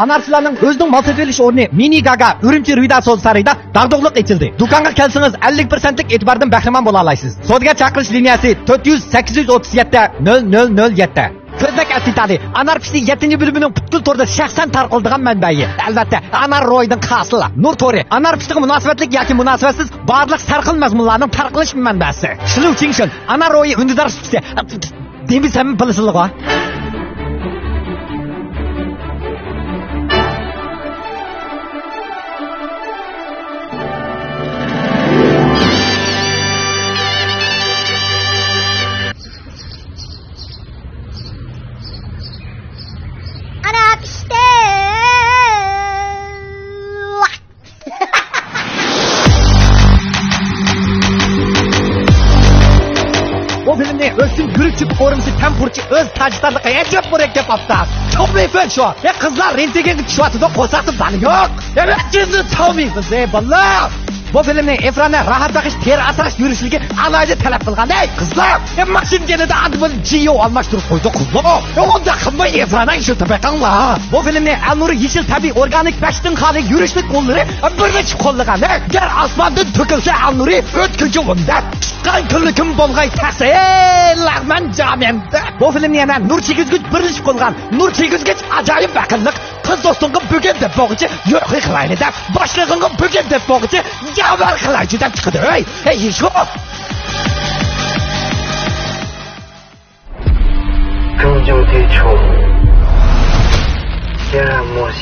Anarchilarning o'zining mal sotib olish o'rni Mini Gaga Urumchi Rida so'z sarayda dag'dug'liq etildi. Do'konga kelsangiz 50% e'tibordan bahramand bo'la olasiz. Sodga chaqirish liniyasi 400 837 0007. Ko'znak asitadi. Anarpishning 7-bo'limining butkul to'rda shaxsan tarqaldigan manbai. Albatta, Anar Roydan qasila. Nur to'ri. Anarpishning munosabatlik yoki munosabatsiz barliq sarxil mazmunlarning tarqalish manbasi. Shuning uchun Anar Roy undidor sutdi. Demisam bilasizlar. O'rimsi tampurchi o'z tajribalariga ajab murakkab opta. To'g'ri shu. Qizlar rentiga tushayotdi, qo'saqti bani yo'q. Sizni tavmiysiz, balla. Bu filmning ekranda rahat baqish, teri asrash yurishligi alohida talab qilgan. Ey qizlar, mashin keladi, admin jiyo almashtirib qo'ydi qizlar. Unda qilmay ekranga ishlatib qo'yinglar. Bu filmning Al-Nur yeshil tabiiy organik pashtin xalik yurishlik qo'llari birgacha qo'llagan. Gar osmondan to'kilsa Al-Nuri o'tkinchi unda. Chiqqan kunlikim bo'lg'ay tasirlarman jamiyatda. Bu filmni yana nur chekizgich birlashib qo'ygan. Nur chekizgich ajoyib vaqtliq. Qiz do'stingga bugun deb bo'g'ichi yo'q qilayli deb, boshlig'ingga bugun deb bo'g'ichi javar qilaychi deb chiqdi. Ey, shu. 终究抵触，嫣然莫信。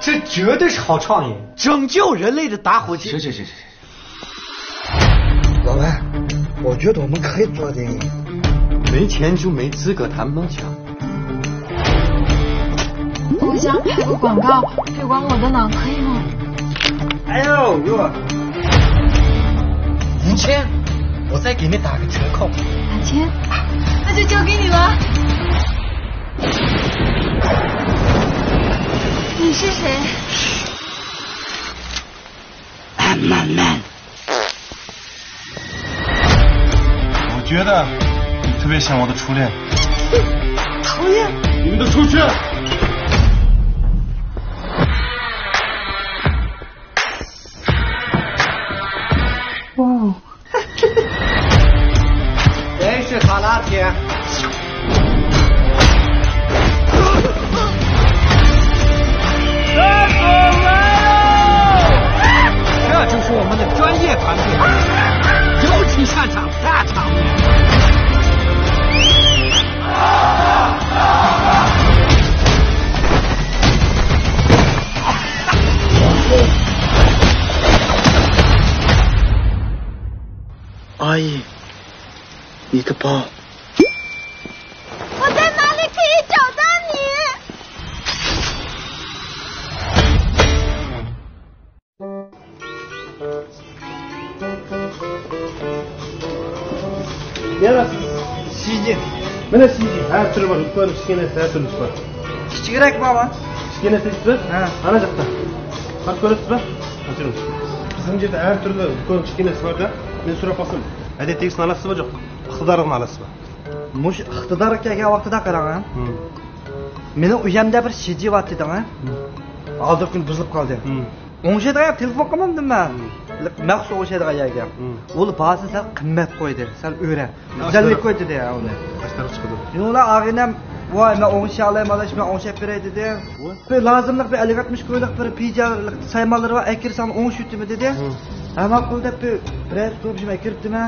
这绝对是好创意，拯救人类的打火机。是。老板，我觉得我们可以做电影。没钱就没资格谈梦想。我想拍个广告推广我的脑，可以吗？哎呦哟，5000，我再给你打个折扣。8000，那就交给你了。你是谁？慢慢。我觉得你特别像我的初恋。讨厌！你们都出去！哇！真是卡拉铁。这就是我们的专业团队，尤其擅长大场面。阿姨，你的包。我在哪里可以找到你？Yana siyji. Mana siyji, har turi bor, ukon kichkinasi har turisi bor. Kichikroq bormi? Kichkinasi ha, ana yoqda. Qarab ko'rasizmi? O'chiring. Bizim yerda har turli ukon kichkinasi bor-da. Men so'rab qolsam, hadya tegisini olasizmi yo'q? Iqtidorini olasizmi? Mush iqtidor kelgan vaqtida qarang. Meni uyamda bir siyji vaqtida, oldi kun buzilib qoldi. O'ngshaydigan telefon qilmadim men. Maxsus o'ngshaydigan yerga. U ba'zi sal qimmat qo'ydi, sal o'ra. Güzellik qo'ydi de uni. Qashtar chiqdi. Yo'qlar ag'inam, voy men o'ngshayolay, malash men o'ngshab beray dedi. Bir lozimlik bir 50-60 ko'ylak bir pijalarlik saymalari va akirsan o'ngshutdimi dedi. Ama qo'lda bir ko'pshima kiribdimi?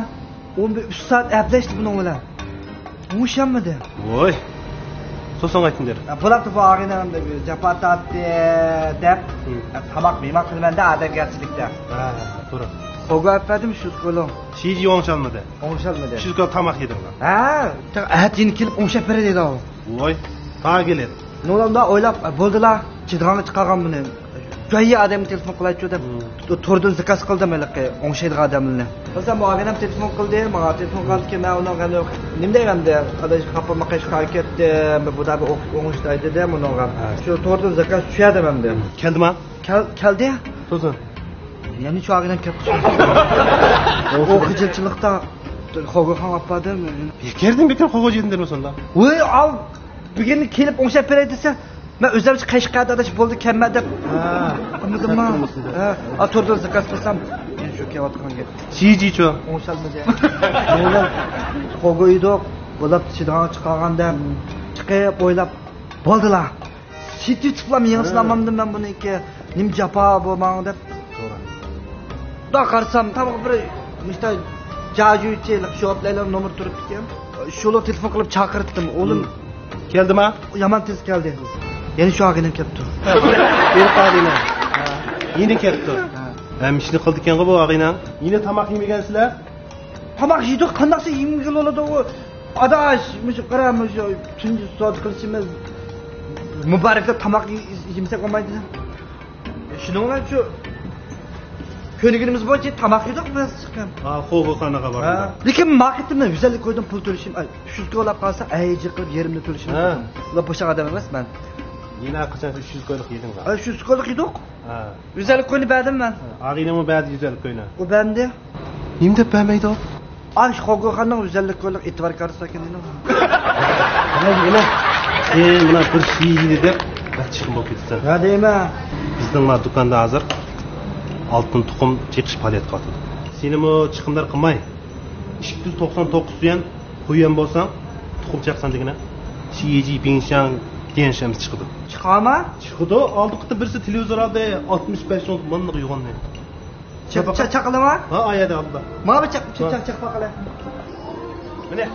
13 soat ablashdi buning bilan. O'ngshamadi. Voy. So'ng aytinglar. Bo'libdi bu ag'inamda japatatdi deb tamoq yemak qilmanda adabiyotchilikda. Ha, to'g'ri. Qo'g'atdim shu qo'lim. Siyji o'ngshalmadi. O'ngshalmadi. Shu qo'l tamoq yedinglar. Ha, atin kelib o'ngshab beray dedi u. Voy, ta keladi. No'lamda o'ylab bo'ldilar, chidg'anga chiqargan buni. Joyi odam telefon qilaychi deb to'rdan zakaz qildim malaqqa o'ngshaydigan odamlarni. O'zim bu ag'inam telefon qildi, menga telefon qildi, men uni g'ani nima deymanda, adash xapama qish harakatda bu da o'ngshaydi dedi, menga. Shu to'rdan zakaz tushadi menda. Keldimi? Keldi. To'sin. Ya'ni shu ag'inam kelib qoldi. O xijilchilikda Xo'g'ixon opadim. Bekar qo'g'o jedindir o'sanda. Voy, al bugun kelib o'ngshab beray desa, men o'zimcha Qashqarda adashib bo'ldi kelma deb. Ha, Anladingmi? Ha, to'rda zakaz qilsam, men shu kelyotganga. Sijicho. O'ngshalmadi. O'g'lim, xo'g'iydoq, bo'lib chidan chiqarganda chiqib o'ylab bo'ldilar. Siti chiqlam yig'islamamdim men buniki. Nim japa bo'lmang deb. Da qarsam, tamam bir işte jajuychilik shotlarlar nomer turibdi ekan. Shuni telefon qilib chaqirdim. O'g'lim Keldimi? yomon tez keldi. Yana shu ag'inam kelibdi. Beri qadina. Yine ketdi. Ham ishni qildi ekan bu ag'ina. Yine tamoq yemaysizlar? Tamoq yeydi, qandaqsa yemgil bo'ladi u. Adash, mush qaramiz, tunji soat qilishimiz muboraklar tamoq yemsak olmaydi. Shuning uchun shu ko'nigimiz bo'yicha tamoq yedik biz chiqqan. Ha, qo'g'ixonaga bordim. Lekin marketimdan güzellik qo'ydim, pul to'lashim. Shu olib qolsa, ayji qilib yerimni to'lashim. Ular bo'sha odam emas men. Yine qachon 300 ko'ylik yeding va. 300 qo'ylik yedik. Ha. Güzellik qo'yni berdim men. Ag'inami ba'zi 100 ko'yna. U bende. Nim deb bermaydi o? Ay, xo'g'ixonning güzellik qo'ylik e'tibor qarasa ekan dedi. Mana buna bir şey deb chiqib bo'lib ketdi. Ha deyman. Bizning ma do'konda hozir oltin tuxum cheqish faoliyat qiladi. Senimi chiqimlar qilmay 299 yuan qo'ygan bo'lsam, tuxum chaqsan degina. Shiyeji Pingshan Tianshams chiqdi. Chiqama? Chiqdi. Oldiqda birisi televizor oldi 65 so'm bunni uyg'onni. Chaqilama? Ha, oyada oldi. Mana chaq baqala. Mana.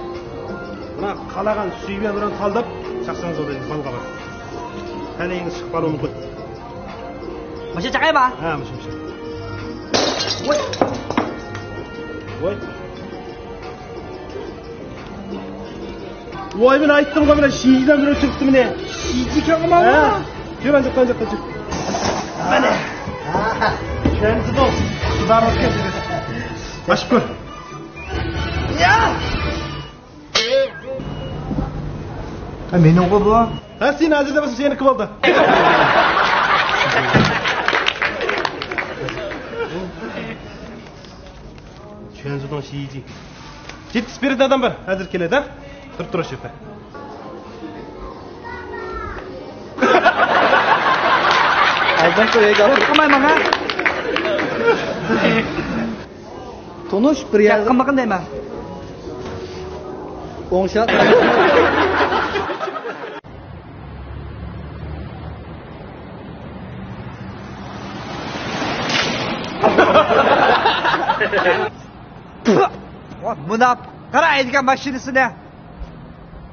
Buna qalagan suyga bilan qaldib, chaqsangiz bo'ladi, balqa bor. Halingiz chiqib qolishi mumkin. Mana chaqayma? Ha, mana. Voy. Voy. Voy, men aytdim-ku, mana shiydan bir o'tibdi meni. Shiyji kelma. Ha. Ko'ran joqqa. Mana. Ha. Kendi bu. Sudarib ketdi. Mashkur. Ya. Ha, meni o'g'il bu. Ha, sen azizda bo'lsa seniki bo'ldi. Şenzudon şiyici. Git spirit adam var. Hazır keledi ha. Tur şefe. Aydan ko'yga gapirib qolmayman ha. Tonush bir yer qilmagan deyman. O'ngshab. Buna qaraydigan mashinasini.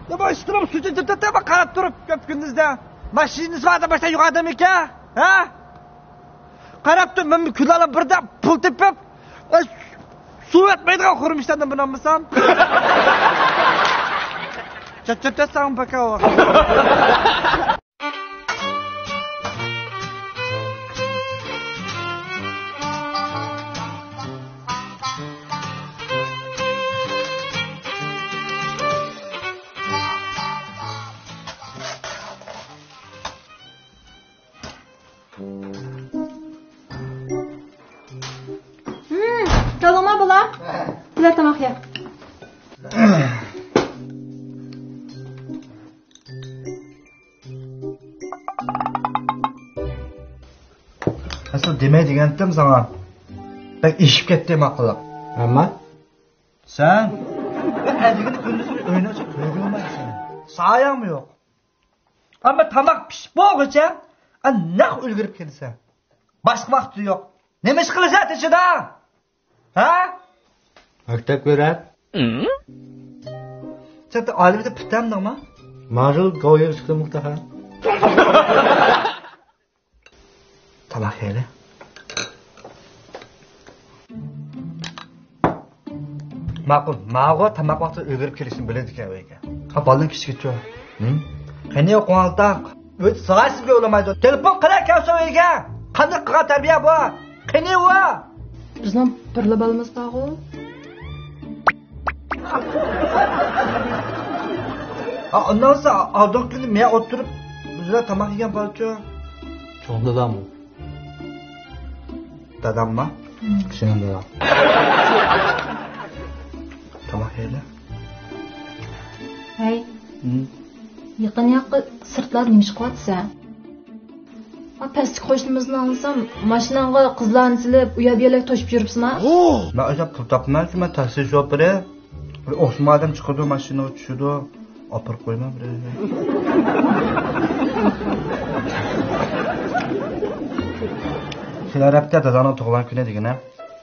Ya bu üstüne sütütütütü qarab turib ko'p kunduzda. Mashinasi vardı başta yuqadimi ekan? Ha? Qarab turib men kunlarga birda pul tepib, suv etmaydigan qurmishlardan bilolmasam. Chachatasam bakav. Tamam abla. Güzel tamak ye. Asıl demey degandim sana. Bak ishib ketdim aqlab. Ama Sen adigini kunduzini o'yna ochib qo'ymaysan. Sayam yo'q. Ama tamak pishib bo'lguncha, naq ulgurib kelsa. Boshqa vaqti yo'q. Nima ish qilasan ichida? Ha? maktab ko'rat. Sen olimda pitamdingmi? Ma'zul go'yo chiqdi muhtaha. Tamak yedi. Ma'qul, ma'g'o tamak vaqti o'g'irib kelishini biladi ekan u ekan. Ha, bolam kichikcha. Qani qo'ng'altaq. O'z sirasiga o'lamaydi. Telefon qilay kelsa uyga. Qanday qilgan tarbiya bu? Qani u? Bizning birla balimiz bor-ku. Ondan sonra aldığım günü men oturup bizler tamak yegan balcho. Cho'ng dadam. Dadam mı? Kichkina dadam. Tamak hele. Hey, yaqin yoqqa sirtlar nima ish qilyapsan? Pastki qo'shnimizni olsam, mashinamga qizlarni silib, uyab-yelak to'shib yuribsizmi? Ben acaba pul tapmam ki ben taksi şoförü. Osman'dan çıkıyordu, maşına uçuyordu. Apır koymam buraya. Sizler hep de dadanın toğlan günü digin ha?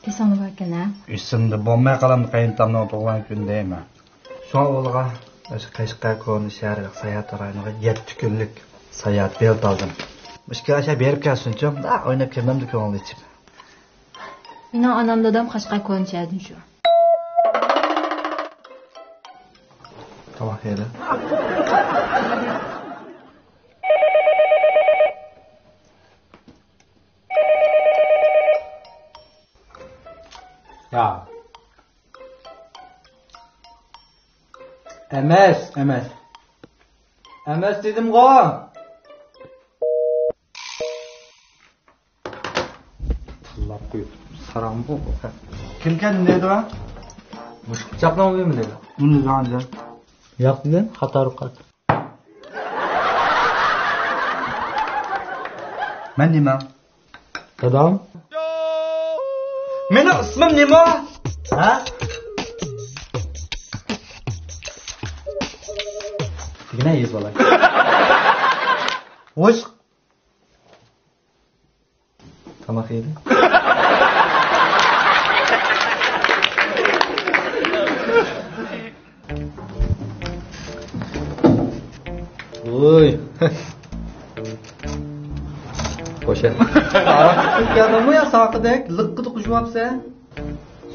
Desana bakın ha. Üstümde bombaya kalan kayıntamdan toğlan günü değil mi? Şu an olağa, Kaşık'a konu şehirlik seyahat arayına 7 günlük seyahat bilet aldım. Başka aşağı berip gelsin canım da oynayıp gelmem de köyünü içip. Meni onam dadam Qashqar ko'rinishadi shu. Tamam hele. Ya. Emes. Emes dedim go. Allah koyup. Saram bu. Kim kendin dedi lan? Mushuk chaplama mı dedi? Bunu daha önce. Yaptın, hata rukat. Ben nima? Dadam. Meni ismim nima? Ha? Yine yüz balay. Hoş. Tamak yedi. Oy. Poşet. Artık yanımı ya sakıdek. Lıkkıdı kuşu hapse.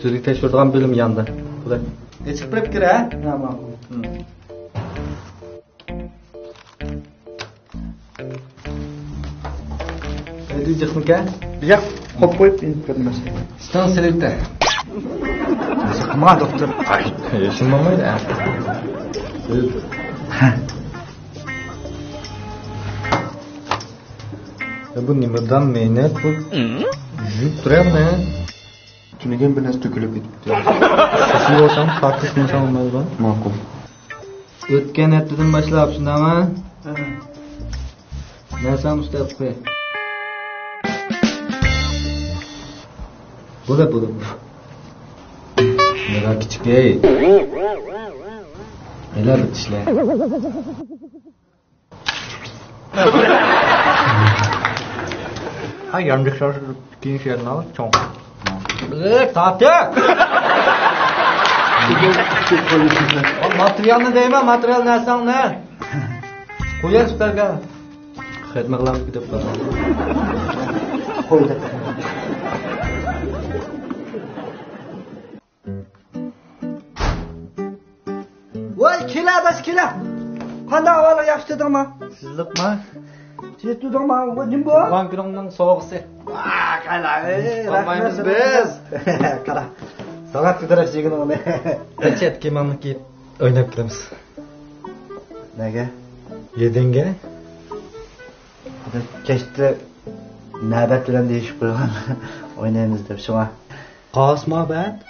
Sürgü teşvirdiğin bölüm yandı. Bu da. Geçip bırak gire ha? Tamam. Ne diyeceksin ki? Bir yak hop koyup inip görünmesin. Stan selekte. Sıkma doktor. Ay, yaşınmamaydı ya. Bu nimadan meynet bu? Yiyip duruyorum da ya. Tünegen bir nas tökülüp gitip diyor. Sesli olsam tartışmasam olmaz mı? Makul. Ötken ettiğin başlayıp şimdi ama. Dersen usta yapı. Bu da. Nega küçük ey. Neler bitişler. Ha yanlış şarjı giyin şeylerini al. Çok. Tatlı. Materyalını değme, materyal nereden ne? Koyar süperga. Xidmatlar gidip bakalım. Koy da. Vay kila baş kila. Qanday avval yaxshi dedingmi? Sizlikmi? Jetdingmi? Bu nim bu? Tuğan gününden soğuksa. Vay qala. Olmaymiz biz. Qara. Salat kıdırak jegin onu. Kaçet kemamlık yiyip oynayıp gidemiz. Nega? Yedenge? Kechdi navbat bilan deyishib qo'ygan. O'ynaymiz deb shunga. Qasma ben.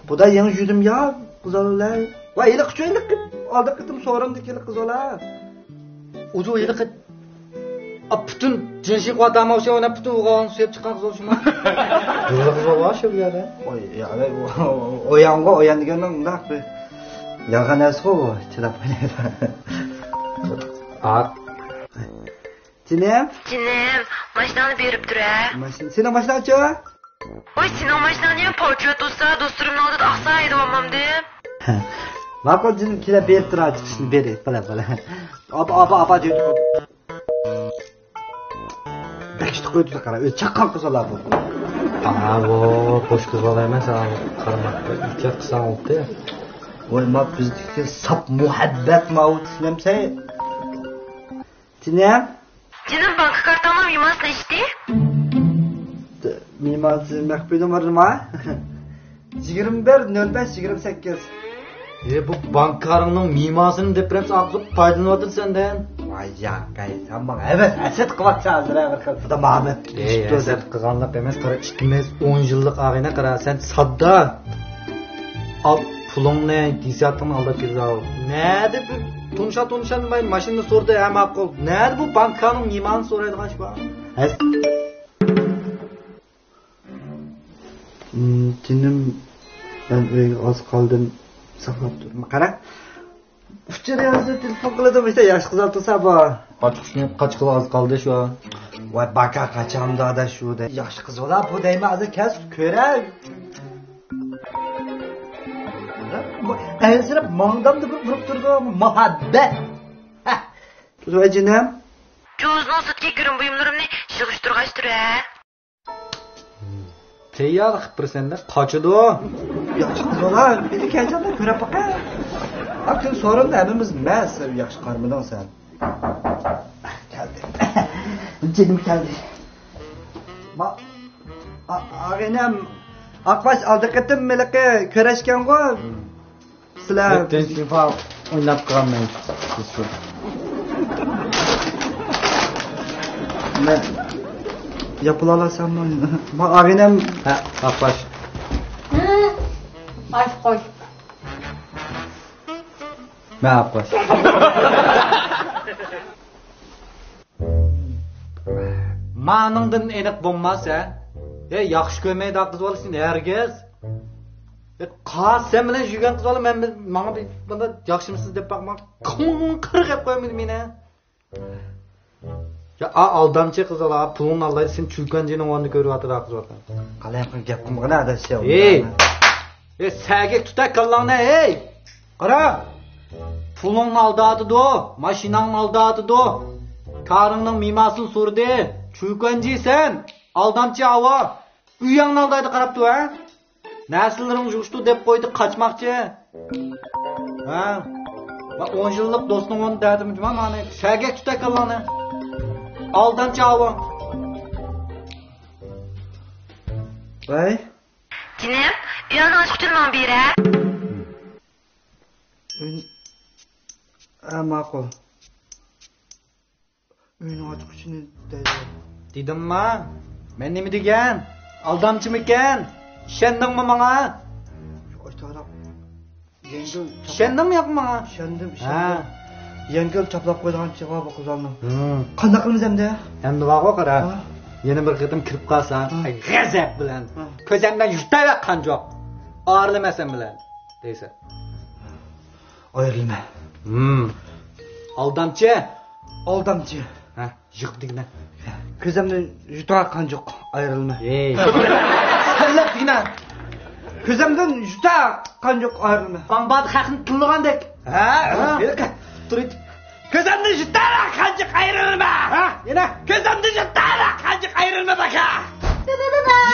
Bu da yangi yudim ya. Qizaloqlar. Voy, yili qichoylik oldi qitim so'rimdi keli qizaloqlar. Ucu yedi kıt. Bütün cinsi kuatama şey oynayıp bütün uğağını suyup çıkan kız oluşuma. Kızı var şu bir yerde. Oy, yani o yan degandan undaq bir yolg'on narsa bu, chidab qo'ymaydi. At. Cinem, mashinani berib tur-a. seni mashinachi? Voy, sening mashinani ham pochva to'sa, do'sturimni oldida oqsaydi olmamda. Ma'qul jinim kelib berib turadi, chiqishni bering, pala. Apa deydi. Bekishni qo'ydi qara, o'zi chaqqon qizlar bu. Bu boş kız var emas, qaramoqda ikki qilsam olibdi. Voy, ma bizniki sap muhabbat mavut islamsa. Cinem, bank kartamni yemasni ishdi. Mimasi maqbudum varma. 21.05.28. Bu bankarının mimasını deprem sağlıp faydalanıp senden. Vay ya, sen bana evet aset kıvatsa hazır bir kız da Mahmut. Aset kıganlık emas, qara 210 yıllık ağayna qara sen sadda. Al pulingni desyatimni aldab ketdi. Nadi bu tunşanmay mashinani so'rdi, ham ma'qul. Nadi bu bankning nimani so'raydigan ish bor? Jinim ben uyga oz qoldim, saqlab turdim. Qara. Uchir yozib telefon qildim, işte yaxshi qizal tursa bor. Kaç kilo az kaldı şu an? Voy baka qachamda da shu de. Yaxshi qiz ola bu deymi azı kes ko'ray. Azrab mangdamda bir urib turdi, muhabbat. Voy jinim. Çoğuzun sütke görün buyumlarımni yığıştırgaçtır ha. Teyar qilib tursanda qochidi. Yaxshi qiz ola, meni kelganda ko'rib baqa. Akın sorunda hepimiz emas, yaxshi qarmiding sen. Geldi. Jinim geldi. Ağaynam Akbaş aldıqıtım meleke körəşkən-qo. Sizlar FIFA oynab qolmayman. Men yapılalasam mı? Ağaynam Ha, Akbaş. Ay qo'y. Men Akbaş. Maningdan aniq bo'lmasa, yaxshi ko'rmaydi qiz bolasini herkes. Sen bilan yurgan qiz bola menga bunda yaxshimisiz deb baqmoq. Qirg'ib qo'ymaydi meni. Ya aldamchi qiz bola, pulni aldaydi, sen chulkanjining o'rnini ko'ryapti qiz bola. qalay gap qilmag'ana adashyapti. Sagik tutak kallangni, qara. Pulingni aldadi-do, mashinangni aldadi-do. Karыңның mimasını sordu. Çuykancı sen. Aldamçı hava. Uyangni aldaydı qarab tu, ha? Nasllarың juqtu deb qo'ydi qaçmaqchi. Ha? Va 10 yillik do'stning onu dedim juma mani. Sagak tutak Allahni. Aldamçı hava. Vay. Cinem, uyanın açık durmam bir ha. Ma'qul. Uyni ochiq uchini deydi. Dedimmi? Men nima degan? Aldamchimikan? Ishondingmi menga? O'chtarab. Ishondingmi yo'qmi menga? Ishondim. Ha. Yengil chaplab qo'ygan javob qizalni. Qanday qilamiz endi? Endi vaqo qara. Yana bir qitim kirib qolsam, g'azab bilan ko'zimdan yurtayotgan jo'q. O'rlamasan bilan deysan. Ayrilma. Aldamchi. Aldamchi. Ha, yıqdigna. Ko'zimdan yutayotgan jo'q. Ayrilma. Sallab digna. Ko'zimdan yutayotgan jo'q. Ayrilma. Qanbad haqni tilgandek. Ha? Turit. Ko'zimdan yutayotgan jo'q. Ayrilma. Ha? Yana. Ko'zimdan yutayotgan jo'q. Ayrilma baka.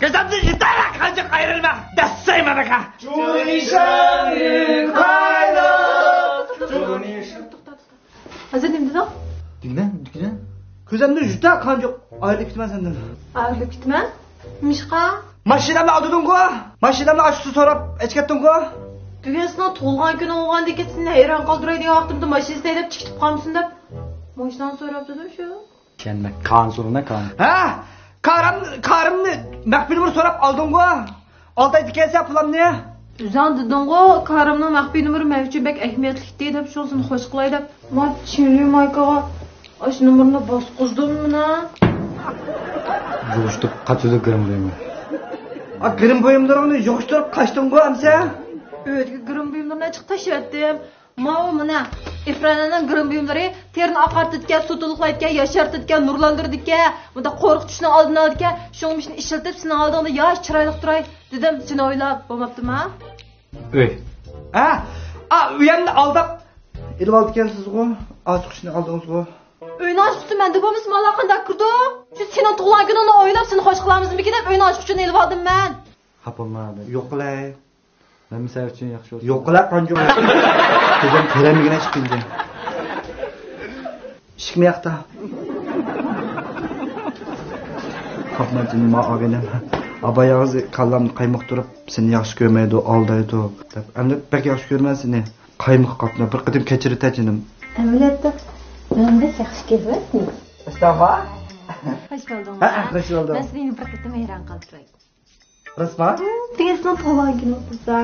Ko'zimdan yutayotgan jo'q. Ayrilma. Dassayma baka. Jo'nishan qayda? Hazır nima dedim? Digna. Ko'zimdan yutayotgan jo'q. Ayrilib ketman sendan. Ayrilib ketman. Mishqa. Mashinamni olding-ku. Mashinamni ochib so'rab ketding-ku. Tugasini tug'ilgan kuni o'g'andek seni hayron qoldiradigan vaqtimda mashinasini haydab chiqib qolmsin deb mashinani so'rabdi-da shu. Kenme kan soruna kan. Ha? Karimni maxfiy so'rab olding-ku. Oltaydi kelsa pulamni. Sen dedin-ku, Karimning maxfiy nomeri men uchun bek ahamiyatli deb shuni xo'sh qilay deb. Men chunli maykaga shu nomerni bosqizdimmi-na? Jo'shtiq qachida kirimdaymi? Kirim buyumlarini yo'qtirib qachding-ku amsa? Ötki gırım buyumlarını açık taşıyattım. Mava mına ifrananing gırım buyumları terini aqartitken, sutuluqlaytken, yaşartitken, nurlandırdıkken, bunda qorqutishni oldini oldikken, şoň işini işletip seni aldığında yaş çıraylık duray dedim. Seni oylab bo'lmaptimi ha? Uyamni aldab ilib olib kelsiz-ku. Ochiq ishni oldingiz-ku. Uyni ochibdi men deb bo'lmasa mala qanday kirdi? Shu sening tug'ilgan kuningni o'ylab seni xo'sh qilamizmi deb uyni ochib uchun ilib oldim men. Xapolmadi. Yo'qlay. Men misal uchun yaxshi bo'lsa. Yo'qlab qanjoq. Ko'zim ko'ramigina chiqdi. Ishmi yoqda. Qopmadim ma og'inam. Abayog'iz kallamni qaymoq turib, seni yaxshi ko'rmaydi, aldaydi deb. Endi pek yaxshi ko'rmasini. Qaymoq qopni bir qitim kechirib tachinim. Amaliyotda menda yaxshi kelmaydi. Mustafa. Xo'sh bo'lding. Xo'sh bo'lding. Men seni bir qitim hayron qoldiray. Rasman? Tugasini tug'ilgan kuningizda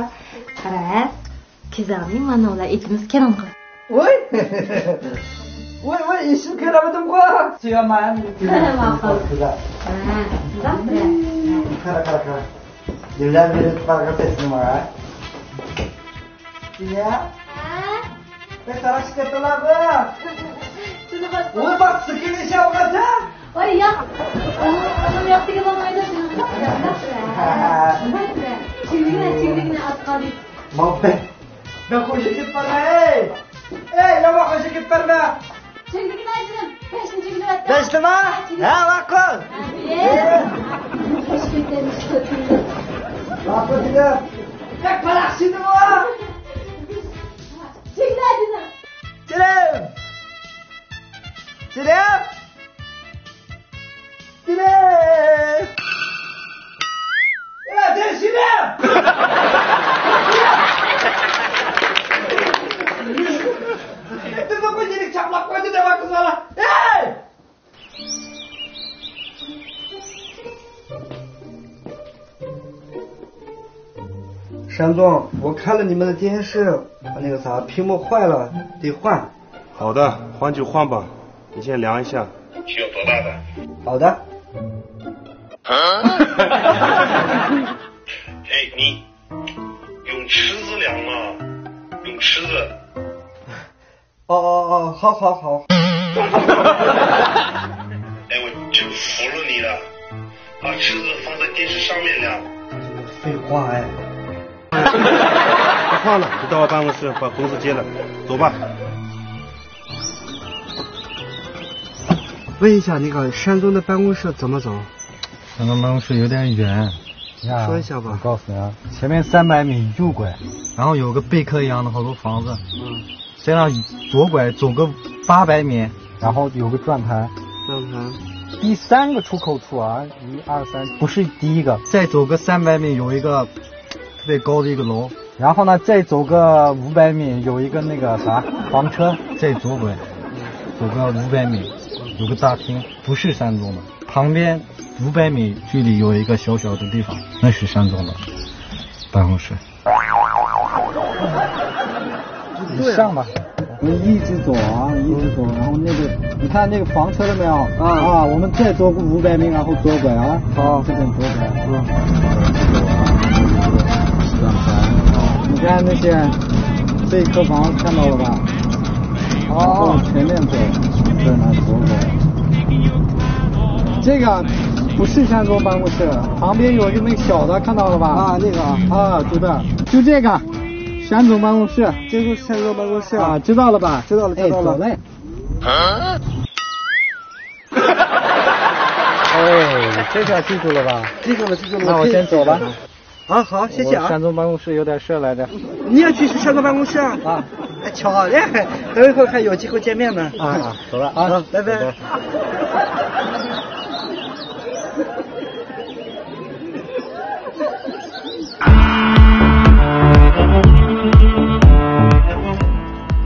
qara. Kezamning mana ular etimiz keram qil. Voy. Voy, ishim ko'ramadim-ku. Suyaman. Ma'qul. Qara. Yillar beri qarqatasizmi mana? Ya. Qarash ketdilarmi? Voy, bak, sikilisha bo'lsa. Voy, yo'q. Uni yoqdiga bo'lmaydi. Chigligini atqadi. Mabbe. Ben koşu git bana ey. Ey, yama koşu git bana. Chigligini aytdim. 5-chigini aytdim. Beşli mi? Ha, vakıl. Vakıl dedim. Tek palak şimdi bu. Chigni aytdim. Çilem. Ya sen Çilem. Dur koyacak çaplak koydu da bak kızlara. Hey! 山总，我看了你们的电视，那个啥，屏幕坏了，得换。好的，换就换吧，你先量一下。需要多大的？好的。哎，你用尺子量嘛，用尺子。哦，好。哎，我真服了你了，把尺子放在电视上面量。废话哎。不换了，就到我办公室把公司接了，走吧。问一下，那个山东的办公室怎么走？山东办公室有点远，说一下吧。我告诉你啊，前面300米右拐，然后有个贝壳一样的好多房子，再让左拐走个800米，然后有个转盘。第3个出口处啊，1、2、3，不是第一个，再走个300米有一个特别高的一个楼，然后呢再走个500米有一个那个啥房车，再左拐，走个500米有个大厅，不是山东的，旁边500米距离有一个小小的地方，那是山东的办公室。你上吧。你一直走啊，一直走，然后那个，你看那个房车了没有？啊，我们再走个500米，然后左拐啊。好，这边左拐。你看那些贝壳房看到了吧？好，前面走，再拿左拐。这个不是山东办公室，旁边有一个那个小的，看到了吧？啊，那个啊，就这，就这个。山总办公室，这就是山总办公室啊，知道了吧？知道了。哎，走嘞。哎，这下记住了吧？记住了。那我先走了。啊，好，谢谢啊。山东办公室有点事来着。你要去山东办公室啊？啊，巧嘞，等一会儿还有机会见面呢。啊，走了啊，拜拜。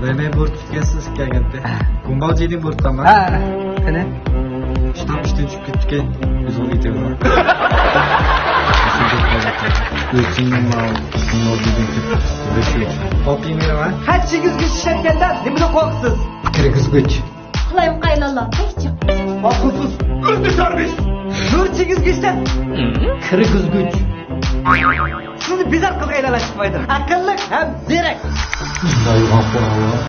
Beni Burt'kesiz kelgende. Kumbalcıydı Burt'tan bak. Ha, ne? İşte çıkıp gittik. Biz onu gidiyoruz. Ölçümün mal. Bunlar gidip görüşüyor. Hopayım yine var. Kaç 8 güç işletkenler, ne bile korkusuz. Kırgız güç. Kılayım kaynallah. Peki. Korkusuz. Öldü servis. Nur 8 güçten. Kırgız güç. Şunu bizar kız aynalaşmaydı. Akıllı hem zirek. Dayı